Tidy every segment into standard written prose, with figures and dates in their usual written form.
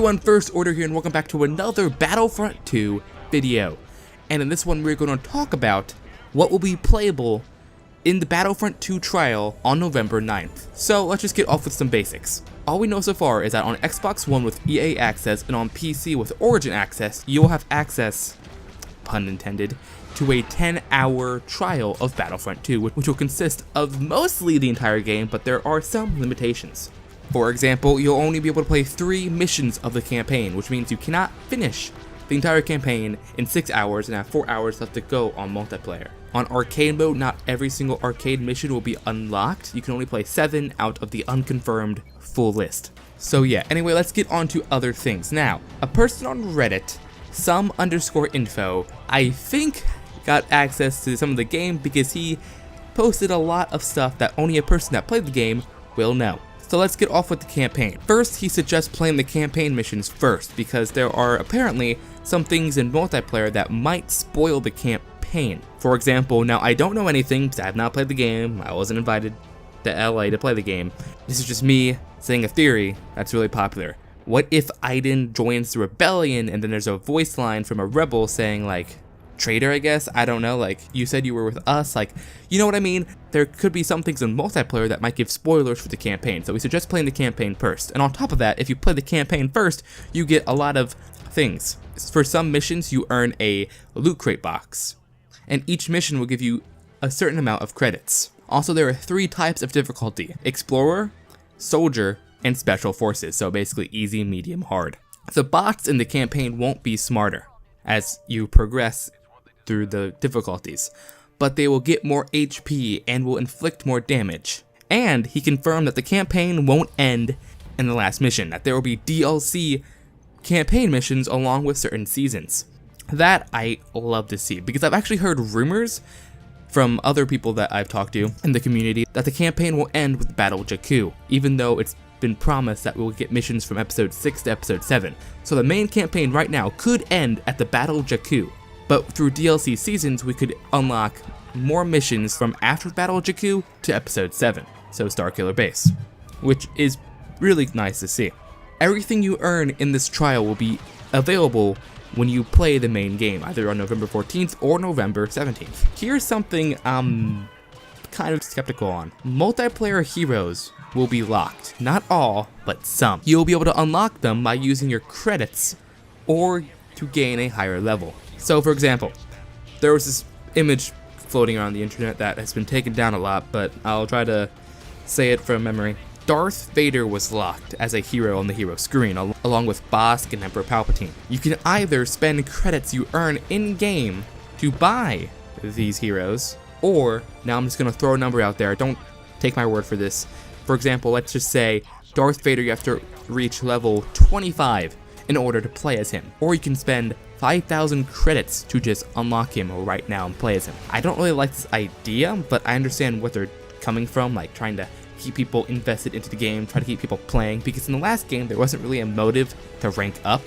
everyone, First Order here, and welcome back to another Battlefront 2 video. And in this one, we're going to talk about what will be playable in the Battlefront 2 trial on November 9th. So let's just get off with some basics. All we know so far is that on Xbox One with EA Access and on PC with Origin Access, you will have access, pun intended, to a 10-hour trial of Battlefront 2, which will consist of mostly the entire game, but there are some limitations. For example, you'll only be able to play 3 missions of the campaign, which means you cannot finish the entire campaign in 6 hours and have 4 hours left to go on multiplayer. On arcade mode, not every single arcade mission will be unlocked. You can only play 7 out of the unconfirmed full list. So yeah, anyway, let's get on to other things. Now, a person on Reddit, some_info, I think got access to some of the game because he posted a lot of stuff that only a person that played the game will know. So let's get off with the campaign. First, he suggests playing the campaign missions first because there are apparently some things in multiplayer that might spoil the campaign. For example, now I don't know anything because I have not played the game. I wasn't invited to LA to play the game. This is just me saying a theory that's really popular. What if Aiden joins the rebellion and then there's a voice line from a rebel saying like, traitor, I guess? I don't know, like, you said you were with us, like, you know what I mean? There could be some things in multiplayer that might give spoilers for the campaign, so we suggest playing the campaign first. And on top of that, if you play the campaign first, you get a lot of things. For some missions, you earn a loot crate box, and each mission will give you a certain amount of credits. Also, there are 3 types of difficulty: Explorer, Soldier, and Special Forces, so basically easy, medium, hard. The bots in the campaign won't be smarter as you progress through the difficulties, but they will get more HP and will inflict more damage. And he confirmed that the campaign won't end in the last mission, that there will be DLC campaign missions along with certain seasons. That I love to see, because I've actually heard rumors from other people that I've talked to in the community that the campaign will end with Battle Jakku, even though it's been promised that we'll get missions from episode 6 to episode 7. So the main campaign right now could end at the Battle Jakku. But through DLC seasons, we could unlock more missions from after Battle Jakku to episode 7, so Starkiller Base, which is really nice to see. Everything you earn in this trial will be available when you play the main game, either on November 14th or November 17th. Here's something I'm kind of skeptical on. Multiplayer heroes will be locked. Not all, but some. You'll be able to unlock them by using your credits or to gain a higher level. So for example, there was this image floating around the internet that has been taken down a lot, but I'll try to say it from memory. Darth Vader was locked as a hero on the hero screen, along with Bosk and Emperor Palpatine. You can either spend credits you earn in-game to buy these heroes, or, now I'm just going to throw a number out there, don't take my word for this. For example, let's just say Darth Vader, you have to reach level 25 in order to play as him, or you can spend 5,000 credits to just unlock him right now and play as him. I don't really like this idea, but I understand what they're coming from, like trying to keep people invested into the game, try to keep people playing, because in the last game there wasn't really a motive to rank up.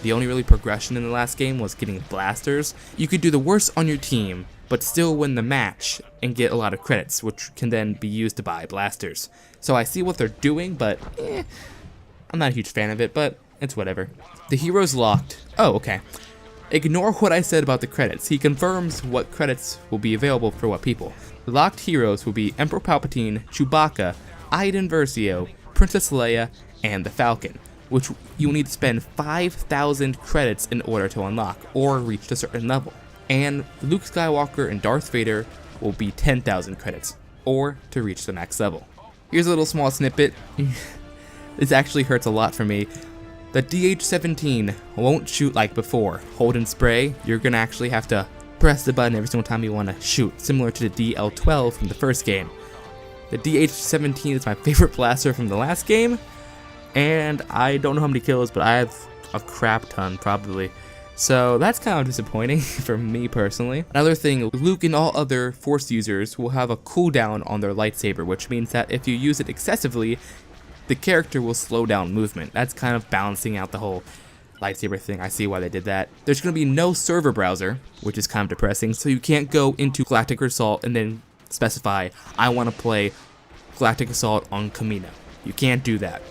The only really progression in the last game was getting blasters. You could do the worst on your team, but still win the match and get a lot of credits, which can then be used to buy blasters. So I see what they're doing, but I'm not a huge fan of it, but it's whatever. The hero's locked. Oh, okay. Ignore what I said about the credits. He confirms what credits will be available for what people. The locked heroes will be Emperor Palpatine, Chewbacca, Iden Versio, Princess Leia, and the Falcon, which you will need to spend 5,000 credits in order to unlock, or reach a certain level. And Luke Skywalker and Darth Vader will be 10,000 credits, or to reach the max level. Here's a little small snippet. This actually hurts a lot for me. The DH-17 won't shoot like before. Hold and spray, you're gonna actually have to press the button every single time you want to shoot, similar to the DL-12 from the first game. The DH-17 is my favorite blaster from the last game, and I don't know how many kills, but I have a crap ton probably. So that's kind of disappointing for me personally. Another thing, Luke and all other Force users will have a cooldown on their lightsaber, which means that if you use it excessively, the character will slow down movement. That's kind of balancing out the whole lightsaber thing. I see why they did that. There's going to be no server browser, which is kind of depressing, so you can't go into Galactic Assault and then specify, I want to play Galactic Assault on Kamino. You can't do that.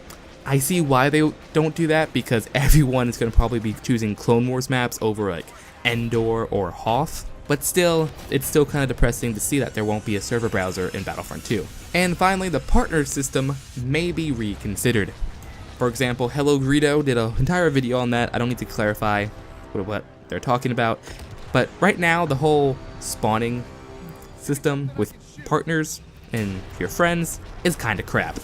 I see why they don't do that, because everyone is going to probably be choosing Clone Wars maps over like Endor or Hoth. But still, it's still kind of depressing to see that there won't be a server browser in Battlefront 2. And finally, the partner system may be reconsidered. For example, Hello Greedo did an entire video on that. I don't need to clarify what they're talking about. But right now, the whole spawning system with partners and your friends is kind of crap.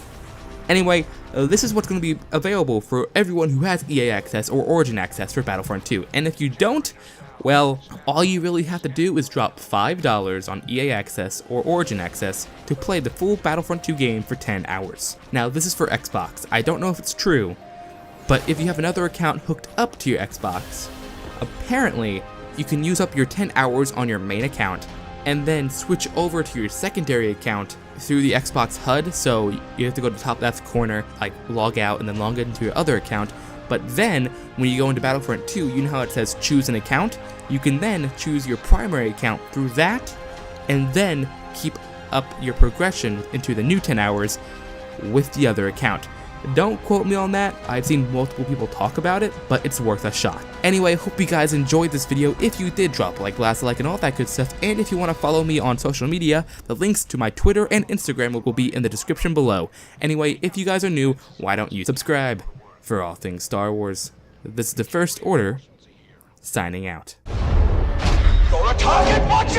Anyway, this is what's going to be available for everyone who has EA access or Origin access for Battlefront 2. And if you don't, well, all you really have to do is drop $5 on EA access or Origin access to play the full Battlefront 2 game for 10 hours. Now, this is for Xbox. I don't know if it's true, but if you have another account hooked up to your Xbox, apparently you can use up your 10 hours on your main account and then switch over to your secondary account through the Xbox HUD. So you have to go to the top left corner, like log out and then log into your other account. But then when you go into Battlefront 2, you know how it says choose an account? You can then choose your primary account through that and then keep up your progression into the new 10 hours with the other account. Don't quote me on that, I've seen multiple people talk about it, but it's worth a shot. Anyway, hope you guys enjoyed this video. If you did, drop a like and all that good stuff, and if you want to follow me on social media, the links to my Twitter and Instagram will be in the description below. Anyway, if you guys are new, why don't you subscribe? For all things Star Wars, this is the First Order, signing out. Go to target, watch